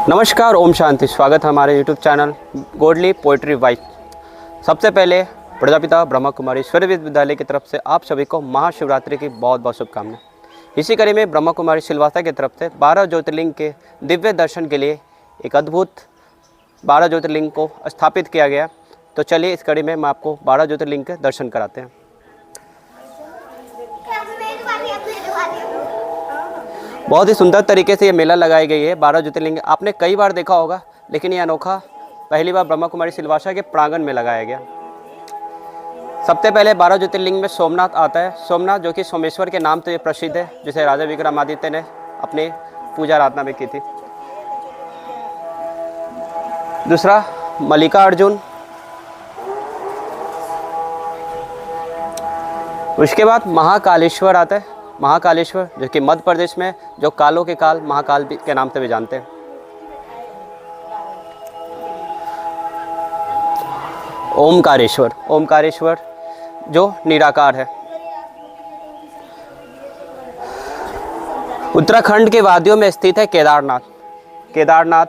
नमस्कार, ओम शांति। स्वागत है हमारे YouTube channel godly poetry wife. सबसे पहले प्रजापिता ब्रह्मा कुमारी ईश्वरीय विश्वविद्यालय की तरफ से आप सभी को महाशिवरात्रि की बहुत बहुत शुभकामनाएं। इसी कड़ी में ब्रह्मा कुमारी सिलवासा की तरफ से 12 ज्योतिर्लिंग के दिव्य दर्शन के लिए एक अद्भुत 12 ज्योतिर्लिंग को स्थापित किया गया। तो चलिए इस कड़ी में हम आपको 12 ज्योतिर्लिंग के दर्शन कराते हैं। बहुत ही सुंदर तरीके से ये मेला लगाई गई है। 12 ज्योतिर्लिंग आपने कई बार देखा होगा, लेकिन ये अनोखा पहली बार ब्रह्मा कुमारी सिलवासा के प्रांगण में लगाया गया। सबसे पहले 12 ज्योतिर्लिंग में सोमनाथ आता है। सोमनाथ जो कि सोमेश्वर के नाम से प्रसिद्ध है, जिसे राजा विक्रमादित्य ने अपने पूजा आराधना में की थी। दूसरा मल्लिकार्जुन। उसके बाद महाकालेश्वर आता है। महाकालेश्वर जो कि मध्य प्रदेश में, जो कालों के काल महाकाल के नाम से भी जानते हैं। ओमकारेश्वर। ओमकारेश्वर जो निराकार है। उत्तराखंड के वादियों में स्थित है केदारनाथ। केदारनाथ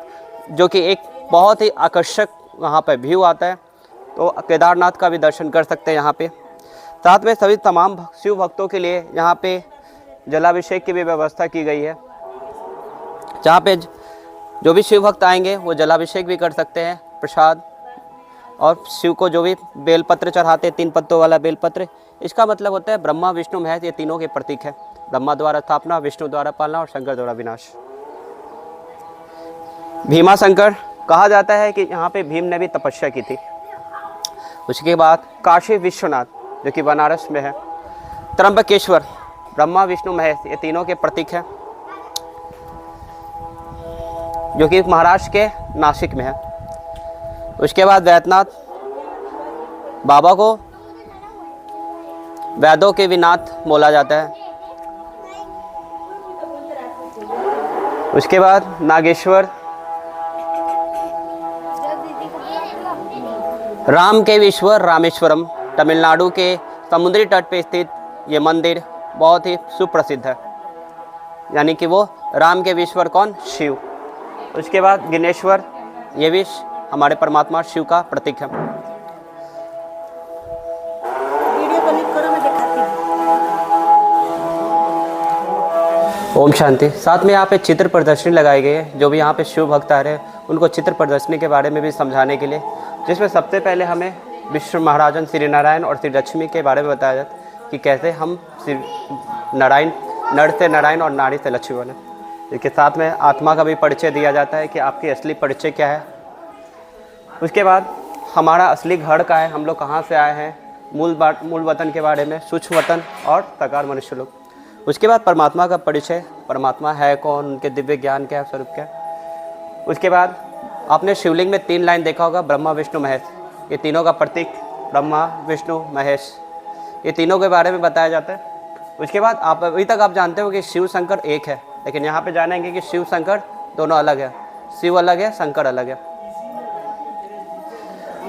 जो कि एक बहुत ही आकर्षक वहाँ पर व्यू आता है, तो केदारनाथ का भी दर्शन कर सकते हैं यहाँ पे। साथ में सभी तमाम शिव भक्तों के लिए यहाँ पे जलाभिषेक की भी व्यवस्था की गई है, जहाँ पे जो भी शिव भक्त आएंगे वो जलाभिषेक भी कर सकते हैं, प्रसाद। और शिव को जो भी बेलपत्र चढ़ाते हैं, 3 पत्तों वाला बेलपत्र, इसका मतलब होता है ब्रह्मा विष्णु महेश, ये तीनों के प्रतीक है। ब्रह्मा द्वारा स्थापना, विष्णु द्वारा पालना और शंकर द्वारा विनाश। भीमा शंकर कहा जाता है कि यहाँ पे भीम ने भी तपस्या की थी। उसके बाद काशी विश्वनाथ जो कि बनारस में है। त्र्यंबकेश्वर ब्रह्मा विष्णु महेश, ये तीनों के प्रतीक है, जो कि महाराष्ट्र के नासिक में है। उसके बाद वैद्यनाथ, बाबा को वैदों के विनाथ बोला जाता है। उसके बाद नागेश्वर, राम के ईश्वर रामेश्वरम, तमिलनाडु के समुद्री तट पर स्थित ये मंदिर बहुत ही सुप्रसिद्ध है, यानी कि वो राम के ईश्वर कौन? शिव। उसके बाद गिनेश्वर, ये भी हमारे परमात्मा शिव का प्रतीक है। वीडियो क्लिक करो, मैं दिखाती हूँ। ओम शांति। साथ में यहाँ पे चित्र प्रदर्शनी लगाई गई है। जो भी यहाँ पे शिव भक्त आ रहे हैं उनको चित्र प्रदर्शनी के बारे में भी समझाने के लिए, जिसमें सबसे पहले हमें विष्णु महाराजन श्री नारायण और श्री लक्ष्मी के बारे में बताया जाता है कि कैसे हम श्री नारायण, नर से नारायण और नारी से लक्ष्मी बने। इसके साथ में आत्मा का भी परिचय दिया जाता है कि आपकी असली परिचय क्या है। उसके बाद हमारा असली घर का है, हम लोग कहाँ से आए हैं, मूल वतन के बारे में, सूक्ष्म वतन और साकार मनुष्य लोग। उसके बाद परमात्मा का परिचय, परमात्मा है कौन, उनके दिव्य ज्ञान क्या है, स्वरूप क्या है। उसके बाद आपने शिवलिंग में 3 लाइन देखा होगा, ब्रह्मा विष्णु महेश, ये तीनों का प्रतीक ब्रह्मा विष्णु महेश, ये तीनों के बारे में बताया जाता है। उसके बाद आप अभी तक आप जानते हो कि शिव शंकर एक है, लेकिन यहाँ पे जानेंगे कि शिव शंकर दोनों अलग है, शिव अलग है, शंकर अलग है।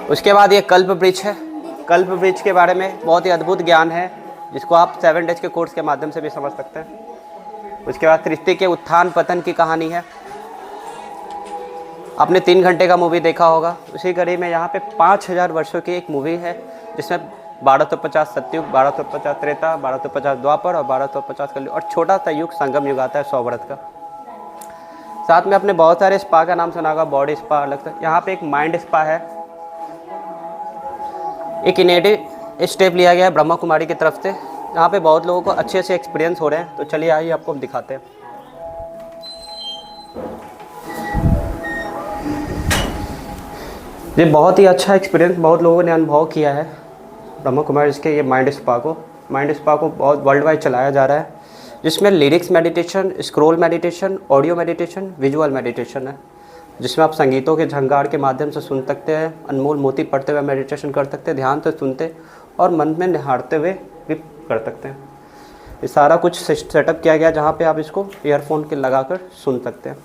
उसके बाद ये कल्प वृक्ष है। कल्प वृक्ष के बारे में बहुत ही अद्भुत ज्ञान है, जिसको आप 7 डेज के कोर्स के माध्यम से भी समझ सकते हैं। उसके बाद सृष्टि के उत्थान पतन की कहानी है। आपने 3 घंटे का मूवी देखा होगा। उसी कड़ी में यहाँ पे 5000 वर्षों की एक मूवी है, जिसमें 1250 सतयुग, 1250 त्रेता, 1250 द्वापर और 1250 कलयुग, और छोटा सा युग संगम युग आता है 100 वर्ष का। साथ में आपने बहुत सारे स्पा का नाम सुना होगा, बॉडी स्पा अलग से। यहाँ पे एक माइंड स्पा है। एक इनिशिएटिव स्टेप लिया गया है ब्रह्मा कुमारी की तरफ से। यहाँ पे बहुत लोगों को अच्छे से एक्सपीरियंस हो रहे हैं, तो चलिए आइए आपको हम दिखाते हैं। ये बहुत ही अच्छा एक्सपीरियंस बहुत लोगों ने अनुभव किया है ब्रह्मा कुमारी इसके ये माइंड स्पा को बहुत वर्ल्ड वाइड चलाया जा रहा है, जिसमें lyrics meditation, scroll meditation, audio meditation, visual meditation है, जिसमें आप संगीतों के झंकार के माध्यम से सुन सकते हैं, अनमोल मोती पढ़ते हुए मेडिटेशन कर सकते हैं, ध्यान से सुनते और मन में निहारते हुए भी कर सकते हैं। ये सारा कुछ सेटअप किया गया, जहाँ पे आप इसको ईयरफोन के लगाकर सुन सकते हैं।